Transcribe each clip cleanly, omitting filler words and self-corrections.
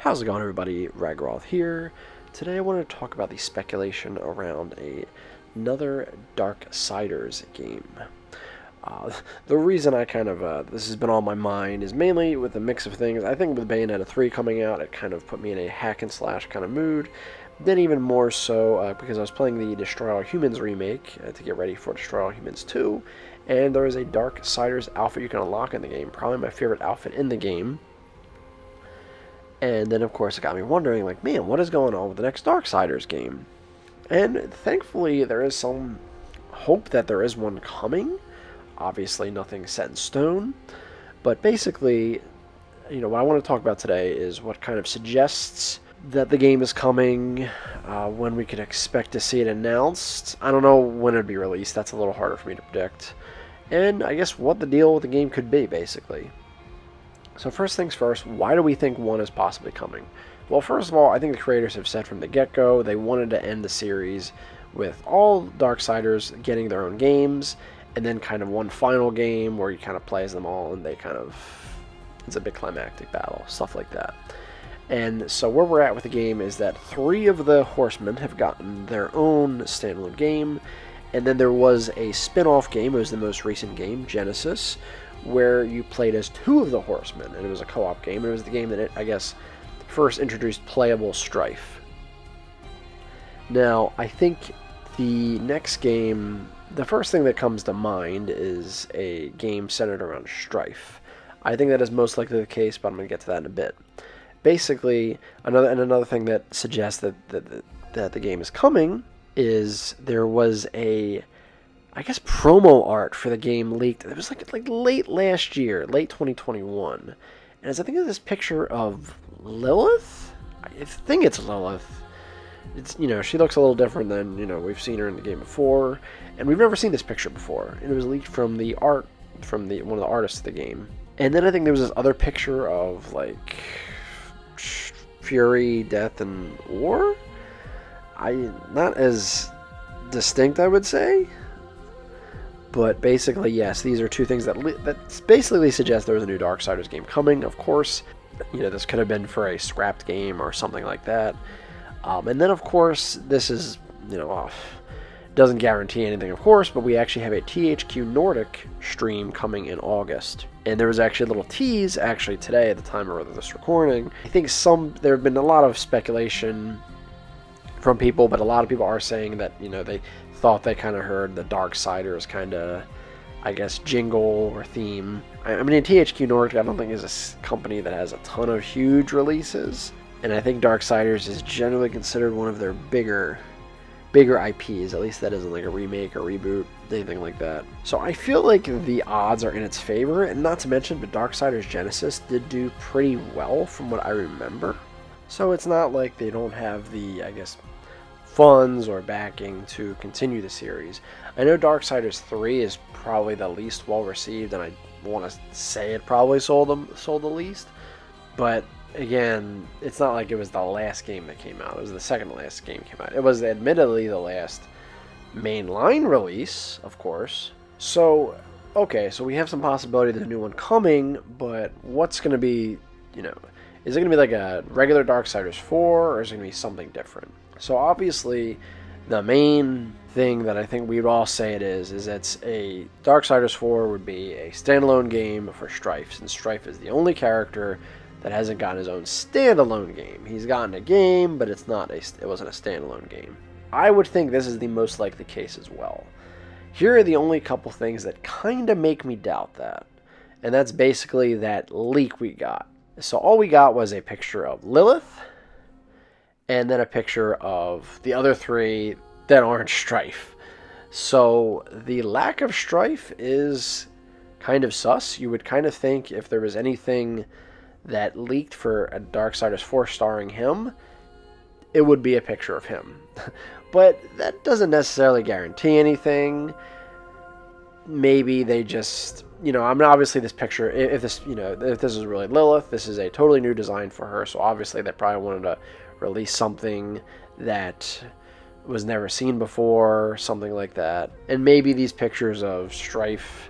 How's it going, everybody? Ragroth here. Today I want to talk about the speculation around another Darksiders game. The reason I this has been on my mind is mainly with a mix of things. I think with Bayonetta 3 coming out, it kind of put me in a hack and slash kind of mood. Then even more so because I was playing the Destroy All Humans remake to get ready for Destroy All Humans 2, and there is a Darksiders outfit you can unlock in the game, probably my favorite outfit in the game. And then, of course, it got me wondering, like, man, what is going on with the next Darksiders game? And thankfully, there is some hope that there is one coming. Obviously, nothing set in stone. But basically, what I want to talk about today is what kind of suggests that the game is coming, when we could expect to see it announced. I don't know when it'd be released. That's a little harder for me to predict. And I guess what the deal with the game could be, basically. So first things first, why do we think one is possibly coming? Well, first of all, I think the creators have said from the get-go they wanted to end the series with all Darksiders getting their own games, and then kind of one final game where you kind of play as them all, and it's a big climactic battle, stuff like that. And so where we're at with the game is that 3 of the Horsemen have gotten their own standalone game, and then there was a spin-off game, it was the most recent game, Genesis, where you played as 2 of the Horsemen, and it was a co-op game, and it was the game that, first introduced playable Strife. Now, I think the next game, the first thing that comes to mind is a game centered around Strife. I think that is most likely the case, but I'm going to get to that in a bit. Basically, another thing that suggests that the game is coming is there was promo art for the game leaked. It was like late last year, late 2021. And as I think of this picture of Lilith, I think it's Lilith. It's, she looks a little different than, we've seen her in the game before. And we've never seen this picture before. And it was leaked from the art, from one of the artists of the game. And then I think there was this other picture of, like, Fury, Death, and War? Not as distinct, I would say. But basically, yes, these are 2 things that basically suggest there was a new Darksiders game coming. Of course, this could have been for a scrapped game or something like that. And then, of course, this is, doesn't guarantee anything, of course, but we actually have a THQ Nordic stream coming in August. And there was actually a little tease, actually, today at the time of this recording. I think there have been a lot of speculation from people, but a lot of people are saying that, they thought they kind of heard the Darksiders kind of, jingle or theme. I mean, THQ Nordic, I don't think is a company that has a ton of huge releases, and I think Darksiders is generally considered one of their bigger IPs, at least that isn't like a remake or reboot, anything like that. So I feel like the odds are in its favor, and not to mention, but Darksiders Genesis did do pretty well from what I remember. So it's not like they don't have the, funds or backing to continue the series. I know Darksiders 3 is probably the least well received, and I want to say it probably sold the least, but again, it's not like it was the last game that came out. It was the second to last game came out. It was admittedly the last mainline release, of course. So, okay, so we have some possibility of the new one coming, but what's going to be, is it going to be like a regular Darksiders 4, or is it going to be something different? So obviously, the main thing that I think we'd all say it is it's a Darksiders 4 would be a standalone game for Strife, since Strife is the only character that hasn't gotten his own standalone game. He's gotten a game, but it wasn't a standalone game. I would think this is the most likely case as well. Here are the only couple things that kind of make me doubt that, and that's basically that leak we got. So all we got was a picture of Lilith, and then a picture of the other 3 that aren't Strife. So the lack of Strife is kind of sus. You would kind of think if there was anything that leaked for a Darksiders 4 starring him, it would be a picture of him. But that doesn't necessarily guarantee anything. Maybe they just, obviously this picture, if this is really Lilith, this is a totally new design for her, so obviously they probably wanted to release something that was never seen before, something like that. And maybe these pictures of Strife,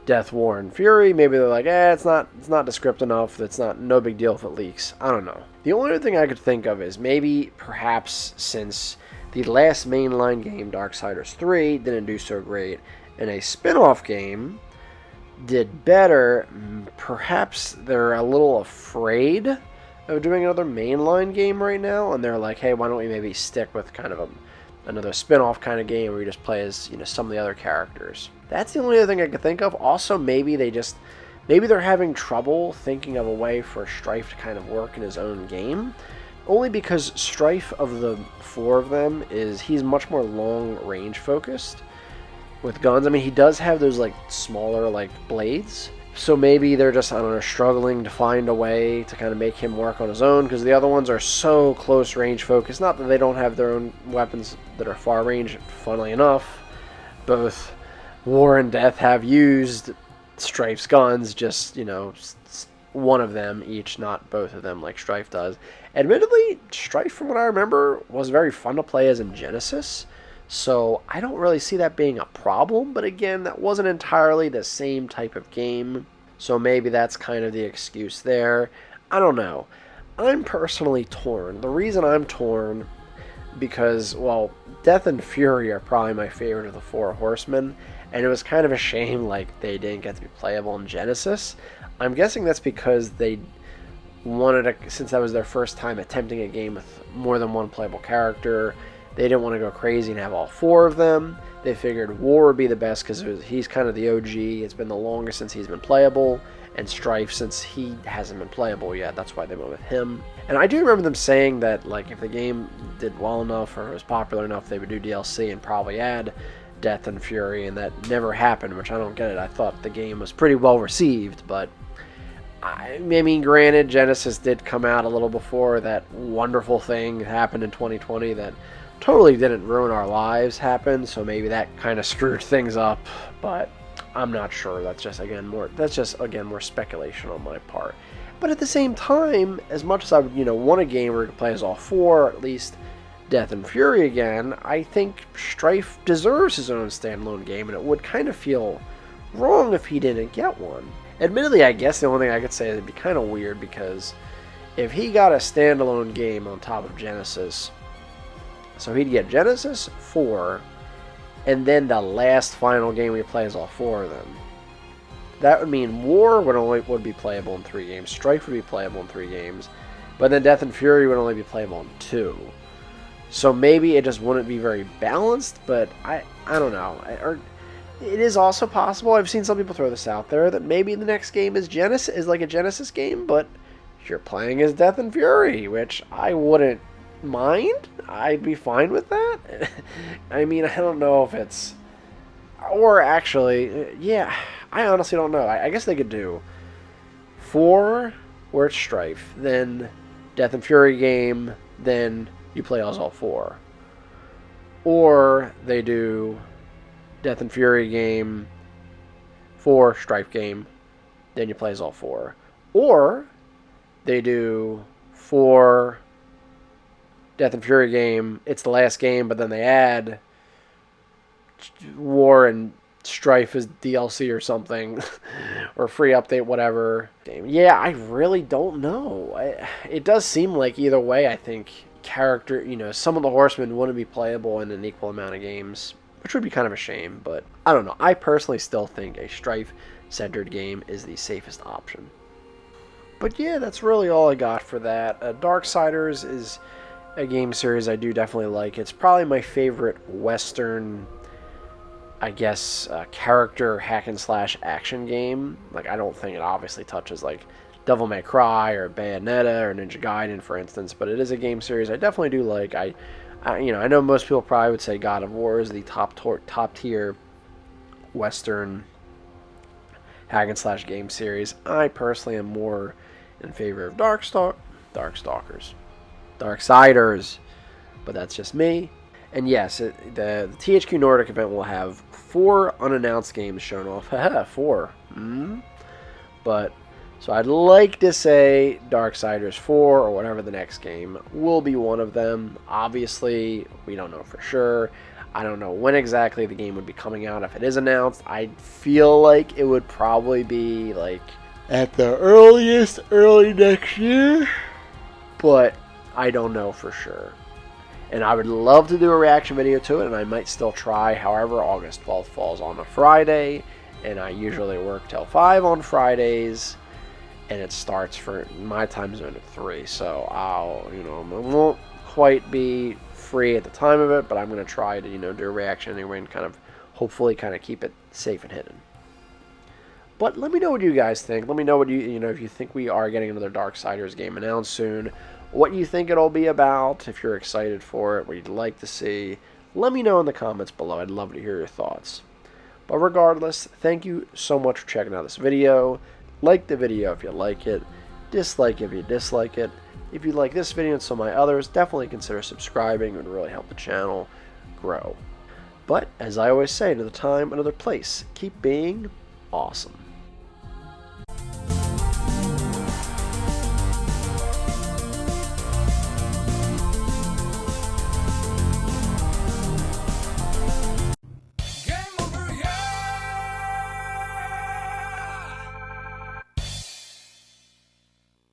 Death, War, and Fury. Maybe they're like, it's not descriptive enough. It's no big deal if it leaks. I don't know. The only other thing I could think of is maybe perhaps since the last mainline game, Darksiders 3, didn't do so great, and a spin-off game did better, perhaps they're a little afraid of doing another mainline game right now, and they're like, hey, why don't we maybe stick with kind of another spin-off kind of game where you just play as some of the other characters. That's the only other thing I could think of. Also, maybe they're having trouble thinking of a way for Strife to kind of work in his own game, only because Strife, of the 4 of them, he's much more long-range focused with guns. I mean, he does have those smaller blades, so maybe they're just, I don't know, struggling to find a way to kind of make him work on his own, because the other ones are so close range focused. Not that they don't have their own weapons that are far range. Funnily enough, both War and Death have used Strife's guns, just one of them each, not both of them like Strife does. Admittedly, Strife, from what I remember, was very fun to play as in Genesis, so I don't really see that being a problem. But again, that wasn't entirely the same type of game, so maybe that's kind of the excuse there. I don't know. I'm personally torn. The reason I'm torn, because, well, Death and Fury are probably my favorite of the 4 Horsemen, and it was kind of a shame they didn't get to be playable in Genesis. I'm guessing that's because they wanted to, since that was their first time attempting a game with more than one playable character, they didn't want to go crazy and have all 4 of them. They figured War would be the best because he's kind of the OG. It's been the longest since he's been playable, and Strife, since he hasn't been playable yet, that's why they went with him. And I do remember them saying that if the game did well enough or was popular enough, they would do DLC and probably add Death and Fury, and that never happened, which I don't get it. I thought the game was pretty well received, but I mean, granted, Genesis did come out a little before that wonderful thing happened in 2020 that totally didn't ruin our lives happen, so maybe that kind of screwed things up, but I'm not sure. That's just again more speculation on my part. But at the same time, as much as I would want a game where you can play as all 4, or at least Death and Fury again, I think Strife deserves his own standalone game, and it would kind of feel wrong if he didn't get one. Admittedly, I guess the only thing I could say is it'd be kind of weird, because if he got a standalone game on top of Genesis, so he'd get Genesis 4, and then the last final game we play is all 4 of them. That would mean War would be playable in 3 games, Strife would be playable in 3 games, but then Death and Fury would only be playable in 2. So maybe it just wouldn't be very balanced, but I don't know. It is also possible, I've seen some people throw this out there, that maybe the next game is like a Genesis game, but you're playing as Death and Fury, which I wouldn't mind. I'd be fine with that. I mean, I don't know if it's... Or actually, yeah, I honestly don't know. I guess they could do 4 where it's Strife, then Death and Fury game, then you play as all 4. Or they do Death and Fury game, 4 Strife game, then you play as all 4. Or they do 4 Death and Fury game, it's the last game, but then they add War and Strife as DLC or something, or free update, whatever. Yeah, I really don't know. It does seem like either way, I think some of the Horsemen wouldn't be playable in an equal amount of games, which would be kind of a shame, but I don't know. I personally still think a Strife-centered game is the safest option. But yeah, that's really all I got for that. Darksiders is a game series I do definitely like. It's probably my favorite Western, I guess, character hack and slash action game. I don't think it obviously touches Devil May Cry or Bayonetta or Ninja Gaiden, for instance, but it is a game series I definitely do like. I know most people probably would say God of War is the top tier Western hack and slash game series. I personally am more in favor of Darksiders, but that's just me. And yes, the THQ Nordic event will have 4 unannounced games shown off. 4. But, so I'd like to say Darksiders 4 or whatever the next game will be one of them. Obviously, we don't know for sure. I don't know when exactly the game would be coming out. If it is announced, I feel like it would probably be like at the earliest early next year, but I don't know for sure. And I would love to do a reaction video to it, and I might still try. However, August 12th falls on a Friday, and I usually work till 5 on Fridays, and it starts for my time zone at 3. So I won't quite be free at the time of it, but I'm going to try to, do a reaction anyway and hopefully keep it safe and hidden. But let me know what you guys think. Let me know what if you think we are getting another Darksiders game announced soon, what you think it'll be about, if you're excited for it, what you'd like to see. Let me know in the comments below. I'd love to hear your thoughts. But regardless, thank you so much for checking out this video. Like the video if you like it. Dislike if you dislike it. If you like this video and some of my others, definitely consider subscribing. It would really help the channel grow. But, as I always say, another time, another place, keep being awesome.